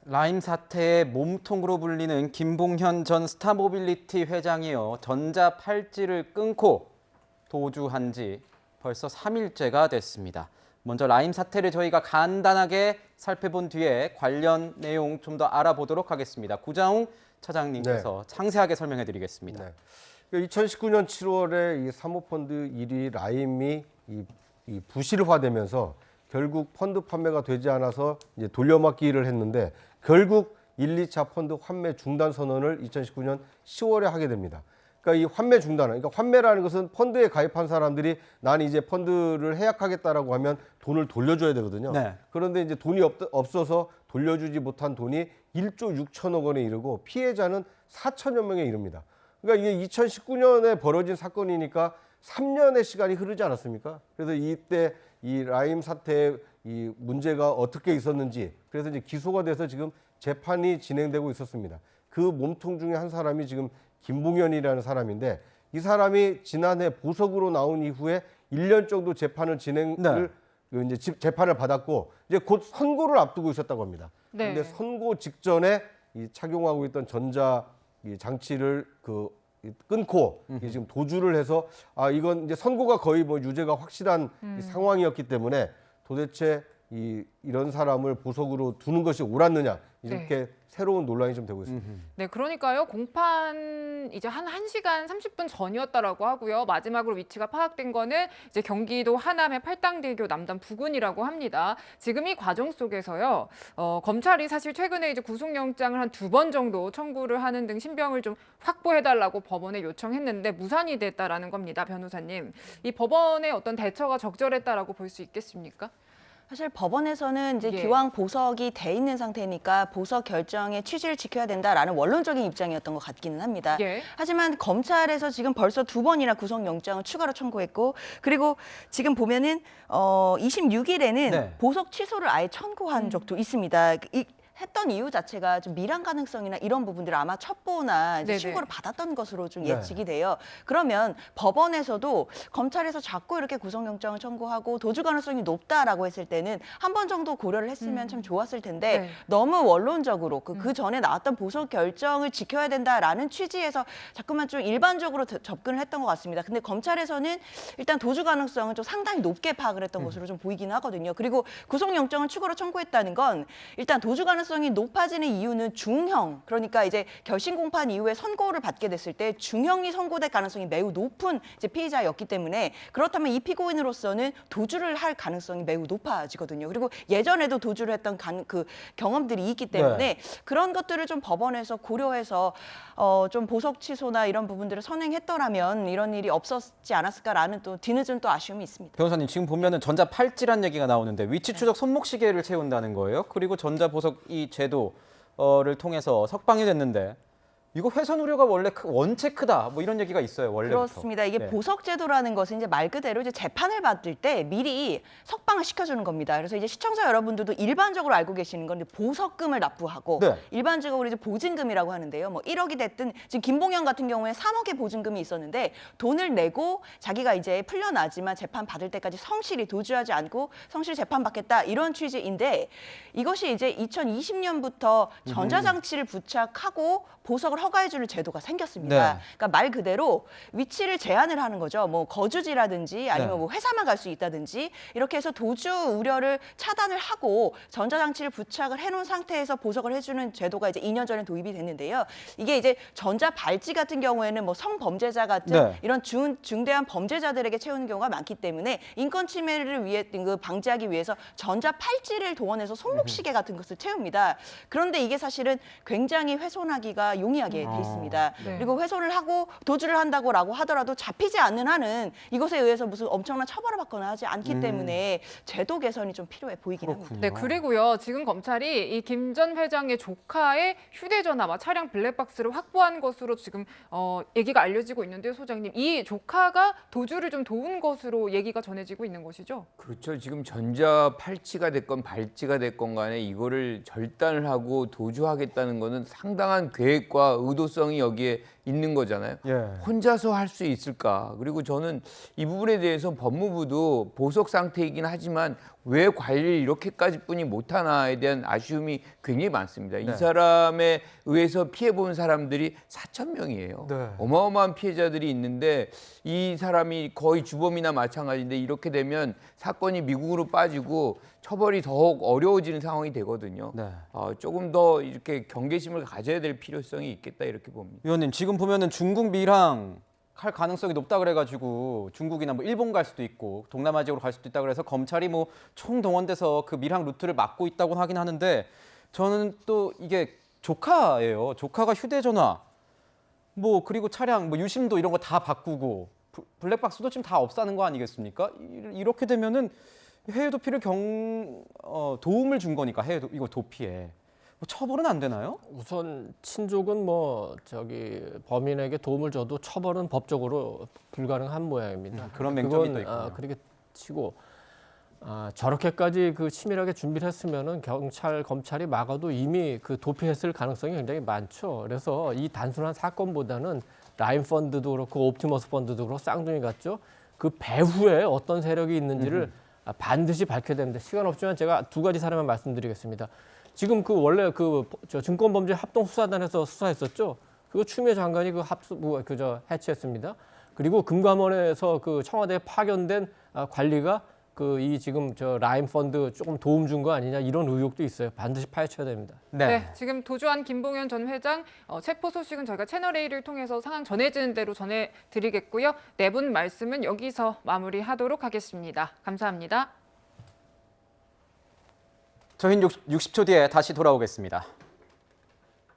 라임 사태의 몸통으로 불리는 김봉현 전 스타모빌리티 회장이요. 전자 팔찌를 끊고 도주한 지 벌써 3일째가 됐습니다. 먼저 라임 사태를 저희가 간단하게 살펴본 뒤에 관련 내용 좀 더 알아보도록 하겠습니다. 구자웅 차장님께서 상세하게 설명해 드리겠습니다. 2019년 7월에 이 사모펀드 1위 라임이 이 부실화되면서 결국 펀드 판매가 되지 않아서 이제 돌려막기를 했는데 결국 1, 2차 펀드 환매 중단 선언을 2019년 10월에 하게 됩니다. 그러니까 이 환매 중단은, 그러니까 환매라는 것은 펀드에 가입한 사람들이 나는 이제 펀드를 해약하겠다라고 하면 돈을 돌려줘야 되거든요. 네. 그런데 이제 돈이 없어서 돌려주지 못한 돈이 1조 6천억 원에 이르고 피해자는 4천여 명에 이릅니다. 그러니까 이게 2019년에 벌어진 사건이니까 3년의 시간이 흐르지 않았습니까? 그래서 이때 이 라임 사태의 이 문제가 어떻게 있었는지 그래서 이제 기소가 돼서 지금 재판이 진행되고 있었습니다. 그 몸통 중에 한 사람이 지금 김봉현이라는 사람인데 이 사람이 지난해 보석으로 나온 이후에 1년 정도 재판을 이제 재판을 받았고 이제 곧 선고를 앞두고 있었다고 합니다. 그런데 선고 직전에 이 착용하고 있던 전자 이 장치를 끊고 지금 도주를 해서 이건 이제 선고가 거의 뭐 유죄가 확실한 이 상황이었기 때문에 도대체 이런 사람을 보석으로 두는 것이 옳았느냐 이렇게 새로운 논란이 좀 되고 있습니다. 네, 그러니까요. 공판 이제 한 1시간 30분 전이었다라고 하고요. 마지막으로 위치가 파악된 거는 이제 경기도 하남의 팔당대교 남단 부근이라고 합니다. 지금 이 과정 속에서요. 검찰이 사실 최근에 이제 구속영장을 한 2번 정도 청구를 하는 등 신병을 좀 확보해달라고 법원에 요청했는데 무산이 됐다라는 겁니다. 변호사님. 이 법원의 어떤 대처가 적절했다라고 볼 수 있겠습니까? 사실 법원에서는 이제 기왕 보석이 돼 있는 상태니까 보석 결정의 취지를 지켜야 된다라는 원론적인 입장이었던 것 같기는 합니다. 하지만 검찰에서 지금 벌써 2번이나 구속영장을 추가로 청구했고 그리고 지금 보면은 26일에는 보석 취소를 아예 청구한 적도 있습니다. 했던 이유 자체가 좀 미란 가능성이나 이런 부분들을 아마 첩보나 이제 신고를 받았던 것으로 좀 예측이 돼요. 그러면 법원에서도 검찰에서 자꾸 이렇게 구속영장을 청구하고 도주 가능성이 높다라고 했을 때는 한 번 정도 고려를 했으면 참 좋았을 텐데 너무 원론적으로 그 전에 나왔던 보석 결정을 지켜야 된다라는 취지에서 자꾸만 좀 일반적으로 접근을 했던 것 같습니다. 근데 검찰에서는 일단 도주 가능성은 좀 상당히 높게 파악을 했던 것으로 좀 보이긴 하거든요. 그리고 구속영장을 추가로 청구했다는 건 일단 도주 가능성이 높아지는 이유는 중형, 그러니까 이제 결심 공판 이후에 선고를 받게 됐을 때 중형이 선고될 가능성이 매우 높은 이제 피의자였기 때문에 그렇다면 이 피고인으로서는 도주를 할 가능성이 매우 높아지거든요. 그리고 예전에도 도주를 했던 그 경험들이 있기 때문에 그런 것들을 좀 법원에서 고려해서 좀 보석 취소나 이런 부분들을 선행했더라면 이런 일이 없었지 않았을까라는 또 뒤늦은 또 아쉬움이 있습니다. 변호사님, 지금 보면은 전자 팔찌란 얘기가 나오는데 위치 추적 손목시계를 채운다는 거예요. 그리고 전자 보석 이 제도를 통해서 석방이 됐는데 이거 훼손 우려가 원래 원체 크다 뭐 이런 얘기가 있어요, 원래부터. 그렇습니다. 이게 보석 제도라는 것은 이제 말 그대로 이제 재판을 받을 때 미리 석방을 시켜주는 겁니다. 그래서 이제 시청자 여러분들도 일반적으로 알고 계시는 건 보석금을 납부하고 일반적으로 이제 보증금이라고 하는데요. 뭐 1억이 됐든 지금 김봉현 같은 경우에 3억의 보증금이 있었는데 돈을 내고 자기가 이제 풀려나지만 재판 받을 때까지 성실히 도주하지 않고 성실 재판 받겠다 이런 취지인데 이것이 이제 2020년부터 전자장치를 부착하고 보석을 허가해주는 제도가 생겼습니다. 그러니까 말 그대로 위치를 제한을 하는 거죠. 뭐 거주지라든지 아니면 뭐 회사만 갈 수 있다든지 이렇게 해서 도주 우려를 차단을 하고 전자장치를 부착을 해놓은 상태에서 보석을 해주는 제도가 이제 2년 전에 도입이 됐는데요. 이게 이제 전자 발찌 같은 경우에는 뭐 성범죄자 같은 이런 중대한 범죄자들에게 채우는 경우가 많기 때문에 인권 침해를 위해 방지하기 위해서 전자 팔찌를 동원해서 손목시계 같은 것을 채웁니다. 그런데 이게 사실은 굉장히 훼손하기가 용이하게 돼 있습니다. 그리고 훼손을 하고 도주를 한다고 하더라도 잡히지 않는 한은 이것에 의해서 무슨 엄청난 처벌을 받거나 하지 않기 때문에 제도 개선이 좀 필요해 보이긴 합니다. 네, 그리고요. 지금 검찰이 이 김 전 회장의 조카의 휴대전화와 차량 블랙박스를 확보한 것으로 지금 얘기가 알려지고 있는데요, 소장님. 이 조카가 도주를 좀 도운 것으로 얘기가 전해지고 있는 것이죠? 그렇죠. 지금 전자 팔찌가 됐건 발찌가 됐건 간에 이거를 절단을 하고 도주하겠다는 거는 상당한 계획과 의도성이 여기에 있는 거잖아요. 예. 혼자서 할 수 있을까? 그리고 저는 이 부분에 대해서 법무부도 보석 상태이긴 하지만 왜 관리를 이렇게까지뿐이 못하나에 대한 아쉬움이 굉장히 많습니다. 네. 이 사람에 의해서 피해본 사람들이 4천 명이에요. 네. 어마어마한 피해자들이 있는데 이 사람이 거의 주범이나 마찬가지인데 이렇게 되면 사건이 미국으로 빠지고 처벌이 더욱 어려워지는 상황이 되거든요. 네. 조금 더 이렇게 경계심을 가져야 될 필요성이 있겠다 이렇게 봅니다. 위원님, 지금 보면은 중국 미랑 할 가능성이 높다 그래가지고 중국이나 뭐 일본 갈 수도 있고 동남아 지역으로 갈 수도 있다 그래서 검찰이 뭐 총동원돼서 그 미랑 루트를 막고 있다고 하긴 하는데 저는 또 이게 조카예요. 조카가 휴대전화 뭐 그리고 차량 뭐 유심도 이런 거 다 바꾸고 블랙박스도 지금 다 없애는 거 아니겠습니까? 이렇게 되면은 해외 도피를 도움을 준 거니까 해외 이거 도피에 뭐 처벌은 안 되나요? 우선 친족은 뭐 범인에게 도움을 줘도 처벌은 법적으로 불가능한 모양입니다. 그런 맹점이 또 그건, 있군요. 그렇게 치고 저렇게까지 그 치밀하게 준비를 했으면은 경찰 검찰이 막아도 이미 그 도피했을 가능성이 굉장히 많죠. 그래서 이 단순한 사건보다는 라임 펀드도 그렇고 옵티머스 펀드도 그렇고 쌍둥이 같죠. 그 배후에 어떤 세력이 있는지를 반드시 밝혀야 됩니다. 시간 없지만 제가 두 가지 사례만 말씀드리겠습니다. 지금 그 원래 증권범죄 합동수사단에서 수사했었죠. 그거 추미애 장관이 해체했습니다. 그리고 금감원에서 그 청와대에 파견된 관리가 지금 라임 펀드 조금 도움 준 거 아니냐 이런 의혹도 있어요. 반드시 파헤쳐야 됩니다. 네, 지금 도주한 김봉현 전 회장 체포 소식은 저희가 채널A를 통해서 상황 전해지는 대로 전해드리겠고요. 네 분 말씀은 여기서 마무리하도록 하겠습니다. 감사합니다. 저희는 60초 뒤에 다시 돌아오겠습니다.